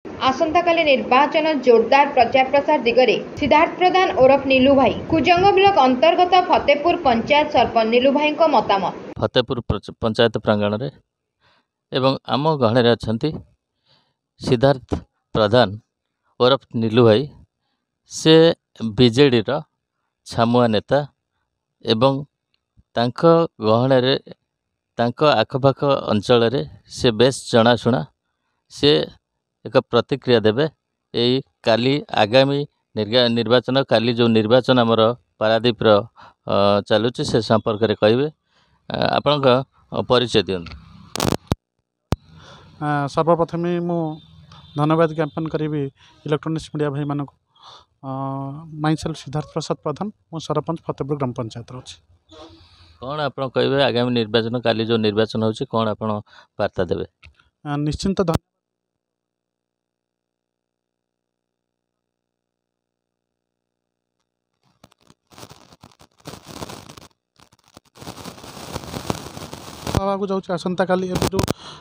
आसंताकाली निर्वाचन जोरदार प्रचार प्रसार दिगरे सिद्धार्थ प्रधान ओरफ नीलू भाई कुजंग ब्लॉक अंतर्गत फतेहपुर पंचायत सरपंच नीलू भाई मतामत। फतेहपुर पंचायत प्रांगण रे एवं आम गहणे अच्छा सिद्धार्थ प्रधान ओरफ नीलू भाई से बीजेडी रो छामुआ नेता एवं तांको गहणे रे तांको आखपाख अंचल रे से बेस जनाशुना से एक प्रतिक्रिया देवे यही काली आगामी निर्वाचन काली जो निर्वाचन आमर पारादीप चलुची से संपर्क में कहे आपण परिचय दियंतु। सर्वप्रथम मु धन्यवाद ज्ञापन करी इलेक्ट्रोनिक्स मीडिया भाई मानक माई सेल्फ सिद्धार्थ प्रसाद प्रधान मो सरपंच फतेहपुर ग्राम पंचायत अच्छी कौन आप कहे आगामी निर्वाचन काली जो निर्वाचन होची कौन आप वार्ता देवे? निश्चिंत जाऊँ आसंता काली जो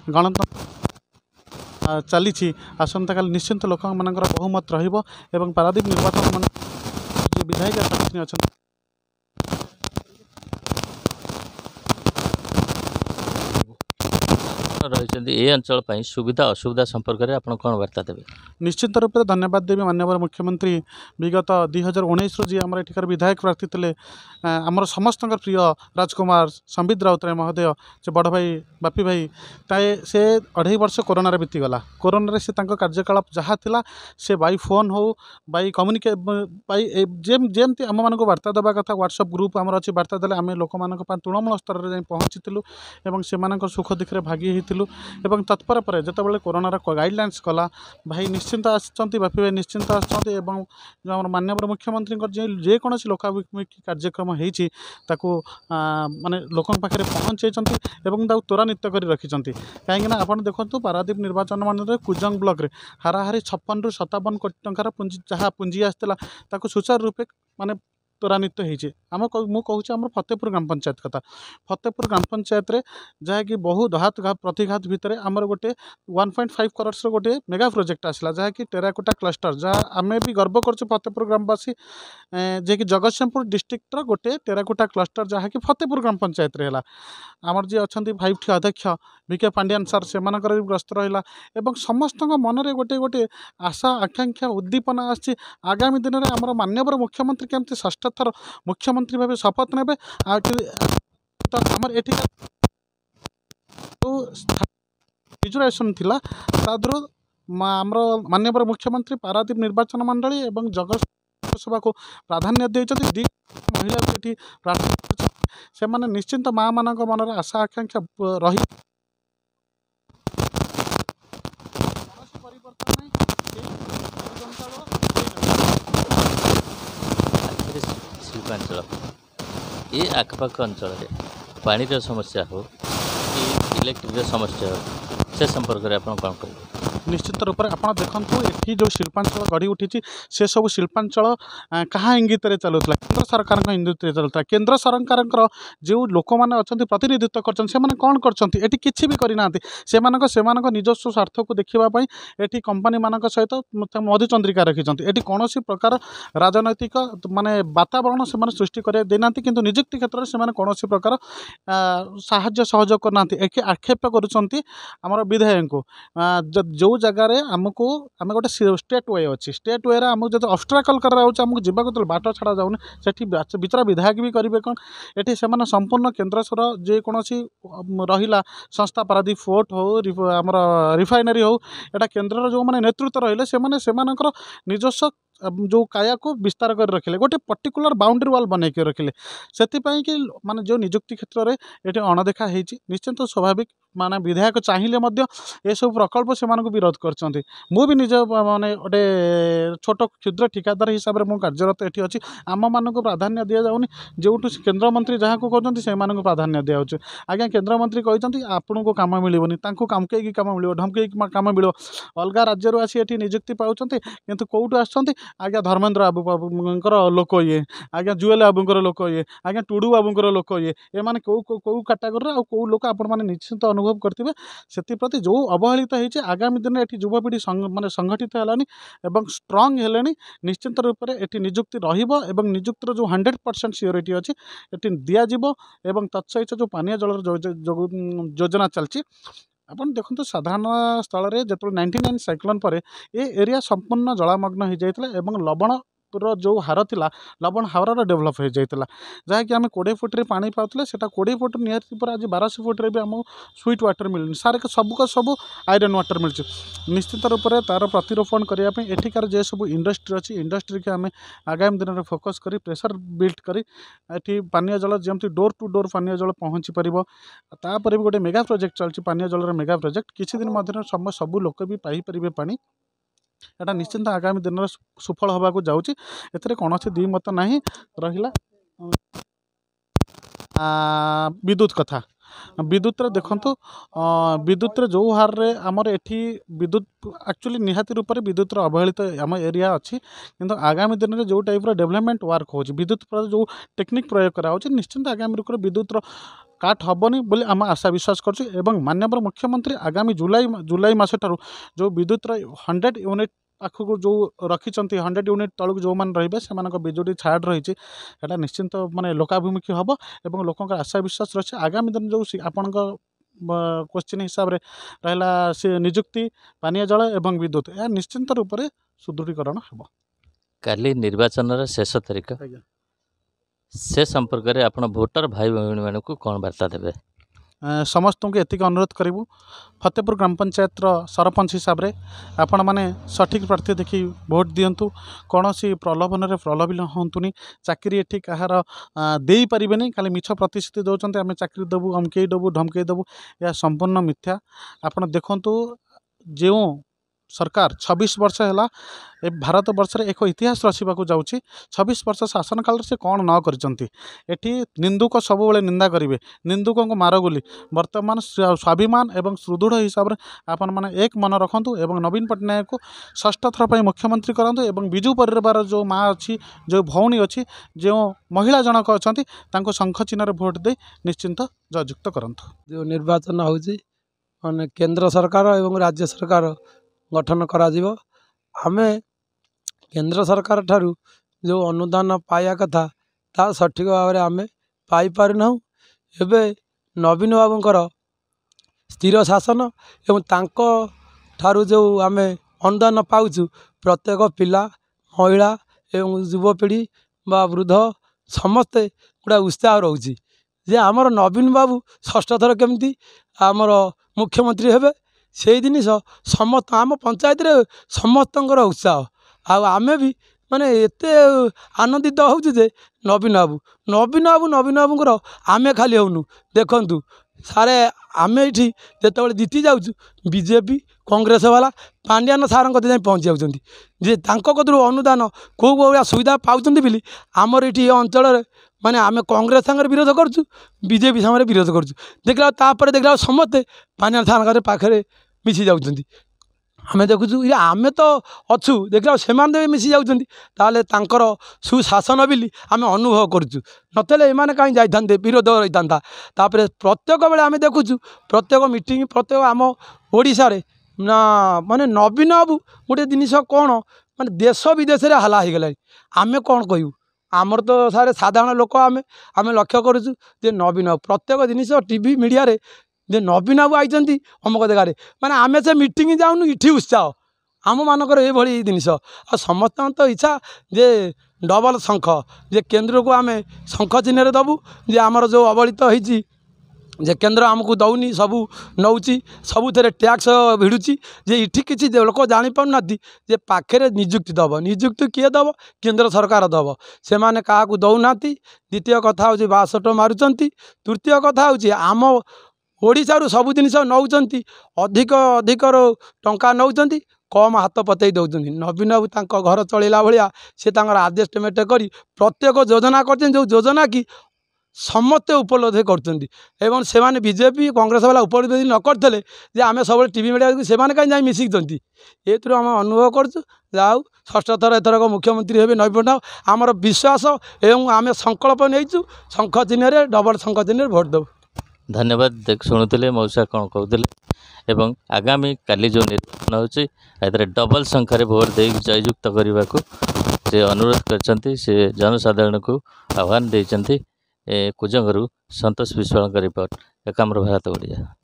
गणतंत्र चली आसंता काली निश्चिंत लोक मानकर बहुमत रहिबो एवं पारादीप निर्वाचन विधायक अच्छा रही ये अंचल सुविधा असुविधा संपर्क में आप कौन वार्ता देवे? निश्चित रूप से धन्यवाद देवी माननीय मुख्यमंत्री विगत 2019 जी आम एठिकार विधायक प्रार्थी थे आमर समस्त प्रिय राजकुमार संबित राउतराय महोदय से बड़ भाई बापी भाई ताए से 2.5 वर्ष कोरोना बीतीगला। कोरोना से कार्यकलाप जहाँ थिला से बाई फोन हो बाई कम्युनिके बाई जमती आम मानक वार्ता देवा कथा व्हाट्सएप ग्रुप आमर अच्छी वार्ता देले आम लोक मान तृणमूल स्तर में पहुँचीलु और से सुख दुखे भागी होइतिलु एवं तत्पर पर जितेबाला कोरोनार गाइडलाइंस कला भाई निश्चिंत आसती बापी भाई निश्चिंत आसती जो आम माननीय मुख्यमंत्री जेकोसी लोकाभिमुखी कार्यक्रम होती माने लोक पाखे पहुँचे त्वरान्वित कर रखी कहीं आप देखो पारादीप निर्वाचन मंडल कुजंग ब्लॉक रे हाराहारी 56 ରୁ 57 कोटी टंकार पुंजी जहाँ पुंजी आसला सुचारू रूपे माने त्वरान्वित होती आम मु कहूँ आम फतेहपुर ग्राम पंचायत कथा फतेहपुर ग्राम पंचायत रे जहाँकि बहु घात प्रतिघात भितर आमर गोटे 1.5 करोड़ गोटे मेगा प्रोजेक्ट आसला जहाँकि टेराकोटा क्लस्टर जहाँ आम भी गर्व कर फतेहपुर ग्रामवासी जे कि जगतसिंहपुर डिस्ट्रिक्टर गोटे टेराकोटा क्लस्टर जहाँकि फतेहपुर ग्राम पंचायत रे है आमर जी अच्छा 5टी अध्यक्ष वीके पांडियान सार से भी ग्रस्त रहा एवं समस्त मनरे गोटे गोटे आशा आकांक्षा उद्दीपना आसी आगामी दिन में आमर माननीय मुख्यमंत्री केमती षष्ठ थर मुख्यमंत्री भाव शपथ ने आमर एटी रिजर्वेशन थिला तादर आमर माननीय मुख्यमंत्री पारादीप निर्वाचन मंडली एवं जगत सभा को प्राधान्य देते दी महिला ये प्रार्थना से माने निश्चिंत माँ मान मनर आशा आकांक्षा रही शिल्पांचल ये आखपाख अंचल पानी समस्या हो कि इलेक्ट्रिक समस्या हो से संपर्क में आप कौन करेंगे? निश्चित रूप से आप देखो ये जो शिल्पांचल गढ़ी उठी से सब शिल्पांचल क्या इंगित चलूला केन्द्र सरकार इंगित चलता केन्द्र सरकार जो लोक मैंने अच्छा प्रतिनिधित्व कर कौन कर किसी भी करना से निजस्व स्वार्थ को देखापी ये कंपानी मान सहित मधुचंद्रिका रखिंट ये कौन प्रकार राजनैतिक माने वातावरण से सृष्टि कर देना कि निजुक्ति क्षेत्र में कौन प्रकार साहाय्य सहयोग करना आक्षेप कर विधायक को जो जगार आमको आम गोटे स्टेट वे अच्छी स्टेट वे आमको जो ऑब्स्ट्रकल करामको जावाक बाट छड़ा जाऊनी से विचार विधायक भी करेंगे कौन ये संपूर्ण केन्द्र सर जेकोसी रहा संस्था पारादीप फोर्ट हो आमर रिफाइनरी हो यहाँ केन्द्र जो मैंने नेतृत्व रही से निजस्व जो काया को विस्तार कर रखिले गोटे पर्टिकुलर बाउंड्री वाल बन के रखिले से माने जो निजुक्ति क्षेत्र में ये अणदेखा होती निश्चिंत स्वाभाविक माने विधायक चाहिए ये सब प्रकल्प से विरोध कर मु भी निज माने गोटे छोट क्षुद्र ठिकादार हिसाब से कार्यरत ये अच्छी आम मान को प्राधान्य दि जाऊनी जो केन्द्रमंत्री जहाँ को कहते से प्राधान्य दिखाई आज्ञा केन्द्रमंत्री कहते आपन को कम मिलनी धमकई कम मिल धमकई कम मिल अलग राज्य आसी ये निजुक्ति पाँच कितु कौटू आज्ञा धर्मेन्द्र बाबूर लोक ये आज्ञा जुएल बाबूर लोक ये आज्ञा टुडू बाबूर लोक ये माने कौ कैटागोरी कौ लोक आपण मैंने निश्चित अनुभव अनुभव करते से जो अवहेलित होती आगामी दिन में युवपीढ़ी माने संगठित है स्ट्रंग है निश्चित रूप से ये निजुक्ति रही निजुक्तिर जो 100% सियोरिटी अच्छी ये दिज्व एवं तत्सहित जो पानीय योजना चलती अपन देखो साधारण स्थल में जो 99 साइक्लोन पर ये एरिया संपूर्ण जलमग्न हो जाता लवण जो हार थिला लवण हावर डेभलप हो जाता जहाँकि आम 20 फुट्रे पानी पाते से 20 फुट निहती पर आज 1200 फुट्रे भी आम स्वीट वाटर मिलनी सारे सब आयरन वाटर मिल निश्चित रूप से तार प्रतिरोपण करने एठिकार जे सब इंडस्ट्री अच्छी इंडस्ट्री के आम आगामी दिन में फोकस कर प्रेशर बिल्ड कर पानीय जल जमी डोर टू डोर पानीय जल पहुँची पार भी गोटे मेगा प्रोजेक्ट चलती पानीय जलर मेगा प्रोजेक्ट किसी दिन मध्य सब लोक भी पाइपर पानी एटा निश्चिंत आगामी दिन में सुफल होगा जाऊँगी एथिरे कौन द्विमत नहीं रहिला विद्युत कथा विद्युत देखु विद्युत जो हार रे आमर एठी विद्युत एक्चुअली निहाती रूप से विद्युत अवहेलित आम एरिया अच्छी किंतु आगामी दिन में जो टाइप डेवलपमेंट वर्क हो विद्युत पर जो टेक्निक प्रयोग करा निश्चिंत आगामी रूप से विद्युत काट हेनी बोली आम आशा विश्वास कर माननीय मुख्यमंत्री आगामी जुलाई मस ठारू जो विद्युत 100 यूनिट पाखक जो रखी 100 यूनिट तलक जो मैंने रे से बिजुली छाड़ रही है निश्चिंत माने लोकाभिमुखी हम और लोक आशा विश्वास रही आगामी दिन जो आपण क्वेश्चन हिसाब से रहा से निजुक्ति पानीय जल एवं विद्युत यह निश्चिंत रूप से सुदृढ़ीकरण हम काली निर्वाचन शेष तारीख से संपर्क में आप भोटर भाई भौणी मान को कौन वार्ता देवे समस्त को एतिक अनुरोध करूँ फतेहपुर ग्राम पंचायत सरपंच हिसाब से आपण मैंने सठिक प्रार्थी देखी भोट दिंतु कौन सी प्रलोभन में प्रलोभित हतुनि चाकरी एठी कहार दे पारे खाली मिछ प्रतिश्रुति दौरान आम चाकरी देवु अमकई देवु धमकई देवु यह संपूर्ण मिथ्या आपण देखु जो सरकार 26 वर्ष है भारत वर्ष रे एक इतिहास रचवाक जाऊँगी 26 वर्ष शासन काल से कौन न करी निंदुक सब निंदा करेंगे निंदुक मार गोली वर्तमान स्वाभिमान एवं सुदृढ़ हिसाब से आपण मैंने एक मन रखु एवं नवीन पट्टनायक को षष्ठ थर पर मुख्यमंत्री करूँ एवं विजु परिवार जो माँ अच्छी जो भौणी अच्छी जो महिला जनक अच्छा शंख चिन्ह भोट दे निश्चिंत जययुक्त करूँ जो निर्वाचन होने केंद्र सरकार एवं राज्य सरकार गठन करा आमे केंद्र सरकार ठारू जो अनुदान पाया कथा ता सठिक भाव में आमे पाई पारना एबे नवीन बाबूंकर स्थिर शासन एवं तांको ठारू जो आमे अनुदान पाउछु प्रत्येक पिला महिला एवं युवपीढ़ी बा वृद्ध समस्ते गुड़ा उत्साह रोचे जे आमर नवीन बाबू षष्ठ थर केमती आमर मुख्यमंत्री हेबे से जिनिस समस्त आम पंचायत रे समस्त उत्साह आमे भी माने एते आनंदित होउछु जे नवीन बाबूंकर आमे खाली होनु देखंतु सारे आमे ये जिते जीति जाऊँ बीजेपी कांग्रेस वाला पांड्यान सार कते पहुँच जाऊँगी जे कतरू अनुदान कौ भाया सुविधा पाँच बोली आमर ये अंचल माने आमे कांग्रेस सागर विरोध करूँ बीजेपी सागर विरोध करूँ देखला देखला समस्ते पांड्यान सार पाखे मिसी जाऊँगी आमे देखुचु ये आमे तो अच्छु देखला से मिसी जाऊँगी ताले तांकर सुशासन बोली आमे अनुभव करूँ नतले एमाने कहीं जाइथान्ते विरोध रही था प्रत्येक बेले आमे देखुचु प्रत्येक मीटिंग प्रत्येक आम ओडिशा रे ना माने नवीन बाबू गोटे जिनिस कौन माने देश विदेश रे हला हो गला आमे कौन कहू आमर तो सारे साधारण लोक आमे लक्ष्य करूँ जे नवीन बाबू प्रत्येक जिनिस टीवी मीडिया रे जे नवीन बाबू आई अमुक जगार माने आमे से मीटिंग जाऊनु इठी उत्साह आम मानकर ये भली जिनिस आ समस्त तो इच्छा जे डबल शंख जे केंद्र को आमे शंख चिन्ह दबु जे आमर जो अवलित होती जे केंद्र आमको दौनी सबू नौची सबुथे टैक्स भिड़ुची जे इठी किसी लोक जापार जे पाखे निजुक्ति दब निजुक्ति किए दब केंद्र सरकार दब से माने क्या दौना द्वितीय कथा हूँ बासट मारुंट तृतीय कथा हूँ आम ओडिशारू सब जिनिस नौचंती अधिक अधिक टंका नौचंती कम हाथ पतई दौरान नवीन बाबू तांको घर चलैला भाया से आडजस्टमेंट कर प्रत्येक योजना कर जो योजना की समस्ते उपलब्ध कर से बीजेपी कांग्रेस वाला उपलब्ध न करते आम सब टीवी मीडिया से कहीं मिसिकी ये आम अनुभव करूँ षष्ठ थर एथरक मुख्यमंत्री हे नवीन पट्टनायक आमर विश्वास एवं आम संकल्प नहीं शंख चिन्ह डबल शंख चिन्ह भोट दो। धन्यवाद शुणुले मौसा कौन कहते एवं आगामी काली जो निर्वाचन होती डबल संख्यार भोट दे जययुक्त करने को से अनुरोध कर जनसाधारण को आह्वान देते कुजंगरू संतोष विश्वाल रिपोर्ट एकाम्र भारत ओडिया।